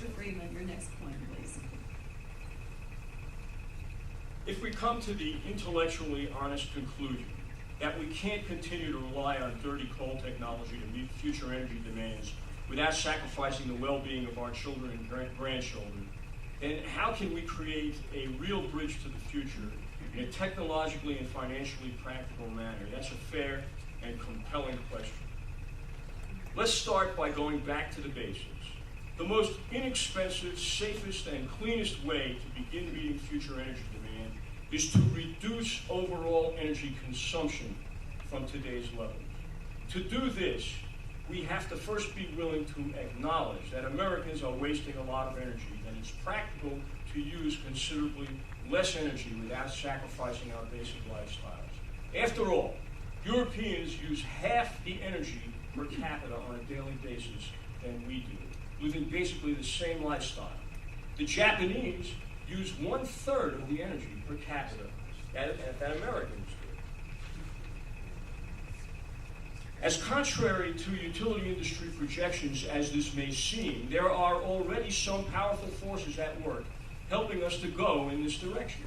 Mr. Friedman, your next point, please. If we come to the intellectually honest conclusion that we can't continue to rely on dirty coal technology to meet future energy demands without sacrificing the well-being of our children and grandchildren, then how can we create a real bridge to the future in a technologically and financially practical manner? That's a fair and compelling question. Let's start by going back to the basics. The most inexpensive, safest, and cleanest way to begin meeting future energy demand is to reduce overall energy consumption from today's levels. To do this, we have to first be willing to acknowledge that Americans are wasting a lot of energy, and it's practical to use considerably less energy without sacrificing our basic lifestyles. After all, Europeans use half the energy per capita on a daily basis than we do, living basically the same lifestyle. The Japanese use 1/3 of the energy per capita that Americans do. As contrary to utility industry projections as this may seem, there are already some powerful forces at work helping us to go in this direction.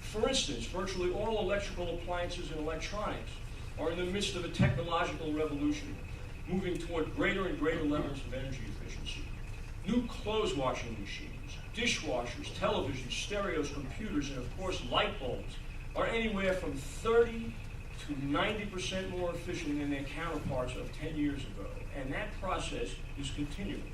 For instance, virtually all electrical appliances and electronics are in the midst of a technological revolution, moving toward greater and greater levels of energy efficiency. New clothes washing machines, dishwashers, televisions, stereos, computers, and of course light bulbs are anywhere from 30 to 90% more efficient than their counterparts of 10 years ago, and that process is continuing.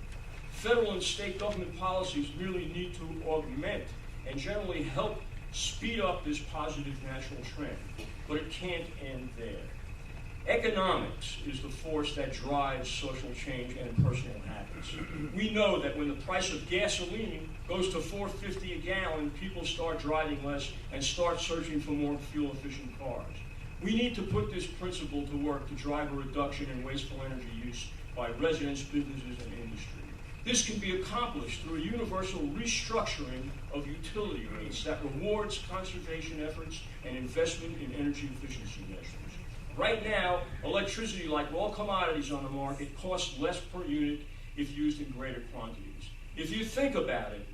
Federal and state government policies really need to augment and generally help speed up this positive natural trend, but it can't end there. Economics is the force that drives social change and personal habits. We know that when the price of gasoline goes to $4.50 a gallon, people start driving less and start searching for more fuel-efficient cars. We need to put this principle to work to drive a reduction in wasteful energy use by residents, businesses, and industry. This can be accomplished through a universal restructuring of utility rates that rewards conservation efforts and investment in energy efficiency measures. Right now, electricity, like all commodities on the market, costs less per unit if used in greater quantities. If you think about it,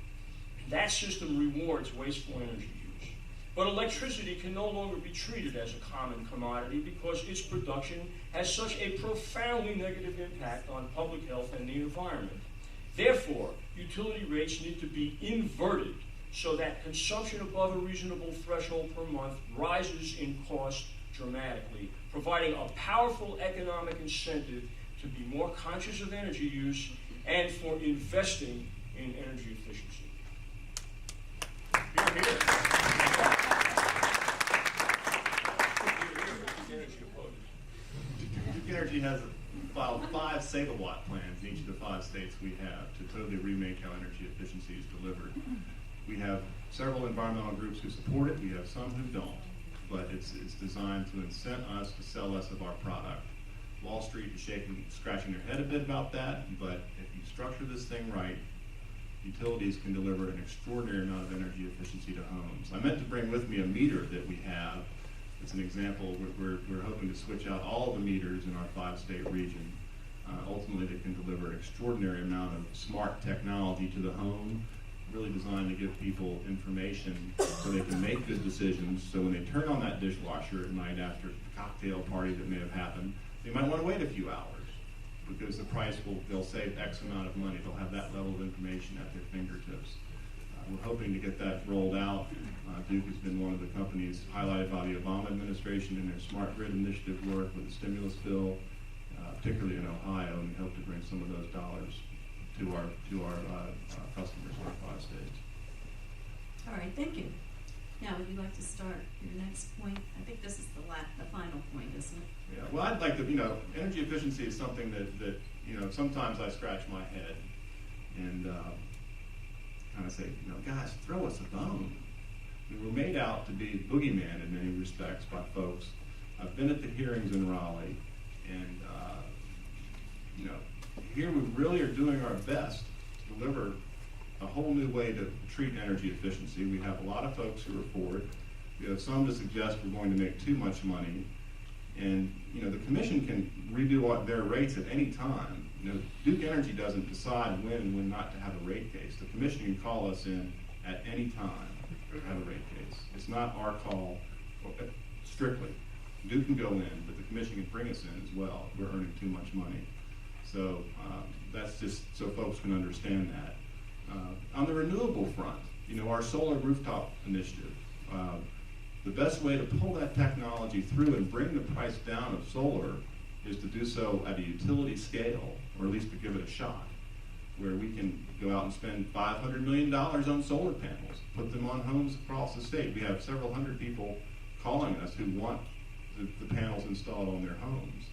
that system rewards wasteful energy use. But electricity can no longer be treated as a common commodity because its production has such a profoundly negative impact on public health and the environment. Therefore, utility rates need to be inverted so that consumption above a reasonable threshold per month rises in cost dramatically, providing a powerful economic incentive to be more conscious of energy use and for investing in energy efficiency. Duke Energy has filed 5 save-a-watt plans in each of the 5 states we have to totally remake how energy efficiency is delivered. We have several environmental groups who support it. We have some who don't. But it's designed to incent us to sell less of our product. Wall Street is scratching their head a bit about that, but if you structure this thing right, utilities can deliver an extraordinary amount of energy efficiency to homes. I meant to bring with me a meter that we have. It's an example. We're hoping to switch out all the meters in our 5-state region. Ultimately, they can deliver an extraordinary amount of smart technology to the home, really designed to give people information so they can make good decisions. So when they turn on that dishwasher at night after the cocktail party that may have happened, they might want to wait a few hours because the price they'll save X amount of money. They'll have that level of information at their fingertips. We're hoping to get that rolled out. Duke has been one of the companies highlighted by the Obama administration in their smart grid initiative work with the stimulus bill, particularly in Ohio, and we hope to bring some of those dollars to our customers in our 5 states. All right, thank you. Now, would you like to start your next point? I think this is the final point, isn't it? Yeah, well, I'd like to, energy efficiency is something that sometimes I scratch my head and kind of say, guys, throw us a bone. We're made out to be boogeyman in many respects by folks. I've been at the hearings in Raleigh, and here we really are doing our best to deliver a whole new way to treat energy efficiency. We have a lot of folks who are for it. We have some to suggest we're going to make too much money. And the commission can redo their rates at any time. Duke Energy doesn't decide when and when not to have a rate case. The commission can call us in at any time to have a rate case. It's not our call strictly. Duke can go in, but the commission can bring us in as well if we're earning too much money. So that's just so folks can understand that. On the renewable front, our solar rooftop initiative, the best way to pull that technology through and bring the price down of solar is to do so at a utility scale, or at least to give it a shot, where we can go out and spend $500 million on solar panels, put them on homes across the state. We have several hundred people calling us who want the panels installed on their homes.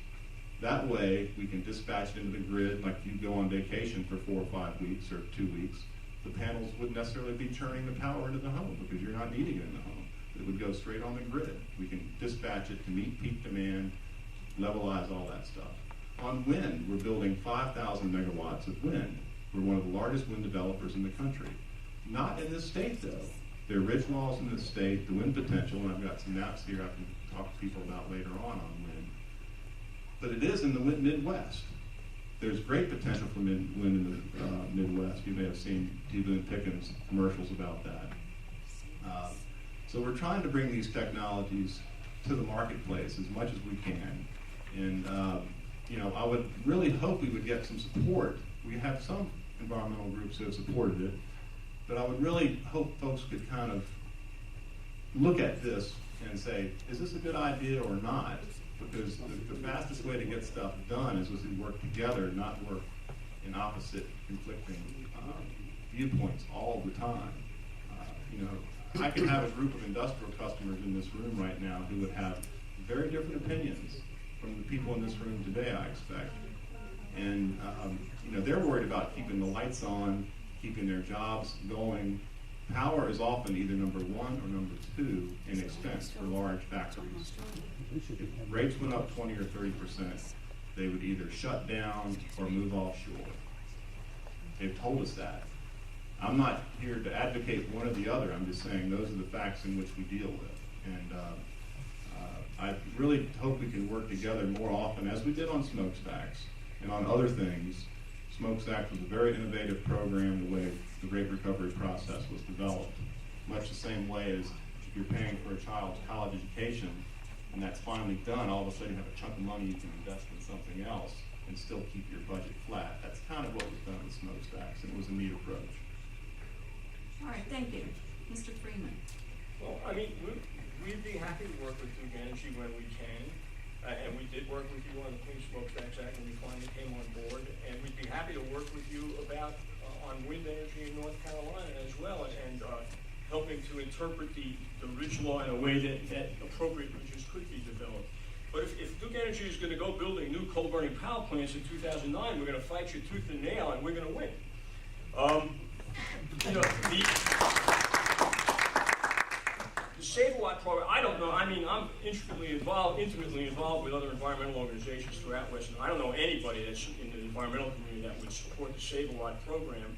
That way, we can dispatch it into the grid, like you go on vacation for 4 or 5 weeks or 2 weeks. The panels wouldn't necessarily be churning the power into the home because you're not needing it in the home. It would go straight on the grid. We can dispatch it to meet peak demand, levelize all that stuff. On wind, we're building 5,000 megawatts of wind. We're one of the largest wind developers in the country. Not in this state, though. There are ridge walls in this state, the wind potential, and I've got some maps here I can talk to people about later on wind. But it is in the Midwest. There's great potential for wind in the Midwest. You may have seen T. Pickens commercials about that. So we're trying to bring these technologies to the marketplace as much as we can. And I would really hope we would get some support. We have some environmental groups who have supported it, but I would really hope folks could kind of look at this and say, is this a good idea or not? Because the fastest way to get stuff done is we work together, not work in opposite, conflicting viewpoints all the time. I could have a group of industrial customers in this room right now who would have very different opinions from the people in this room today, I expect. And they're worried about keeping the lights on, keeping their jobs going. Power is often either number one or number two in expense for large factories. If rates went up 20 or 30%, they would either shut down or move offshore. They've told us that. I'm not here to advocate one or the other. I'm just saying those are the facts in which we deal with. And I really hope we can work together more often, as we did on smokestacks and on other things. Smokestacks was a very innovative program, the way the rate recovery process was developed. Much the same way as if you're paying for a child's college education and that's finally done, all of a sudden you have a chunk of money you can invest in something else and still keep your budget flat. That's kind of what was done with smokestacks, and it was a neat approach. All right, thank you. Mr. Friedman. Well, we'd be happy to work with Duke Energy when we can. And we did work with you on the Clean Smokestacks Act when we finally came on board. And we'd be happy to work with you about on wind energy in North Carolina as well, and helping to interpret the ridge law in a way that appropriate ridges could be developed. But if Duke Energy is going to go building new coal-burning power plants in 2009, we're going to fight you tooth and nail, and we're going to win. The Save-A-Watt program, I don't know. I'm intimately involved with other environmental organizations throughout Western. I don't know anybody that's in the environmental community that would support the Save-A-Watt program.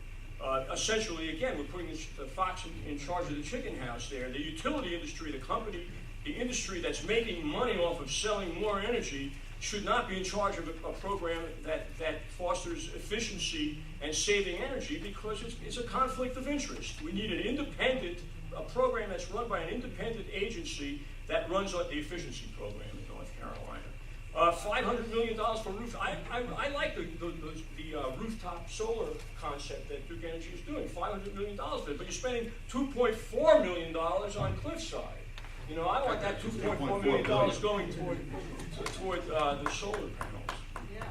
Essentially, again, we're putting the fox in charge of the chicken house there. The utility industry, the industry that's making money off of selling more energy should not be in charge of a program that fosters efficiency and saving energy, because it's a conflict of interest. We need a program that's run by an independent agency that runs the efficiency program in North Carolina. $500 million for roof. I like the rooftop solar concept that Duke Energy is doing. $500 million for it, but you're spending $2.4 million on Cliffside. I want that $2.4 million going toward the solar panels. Yeah.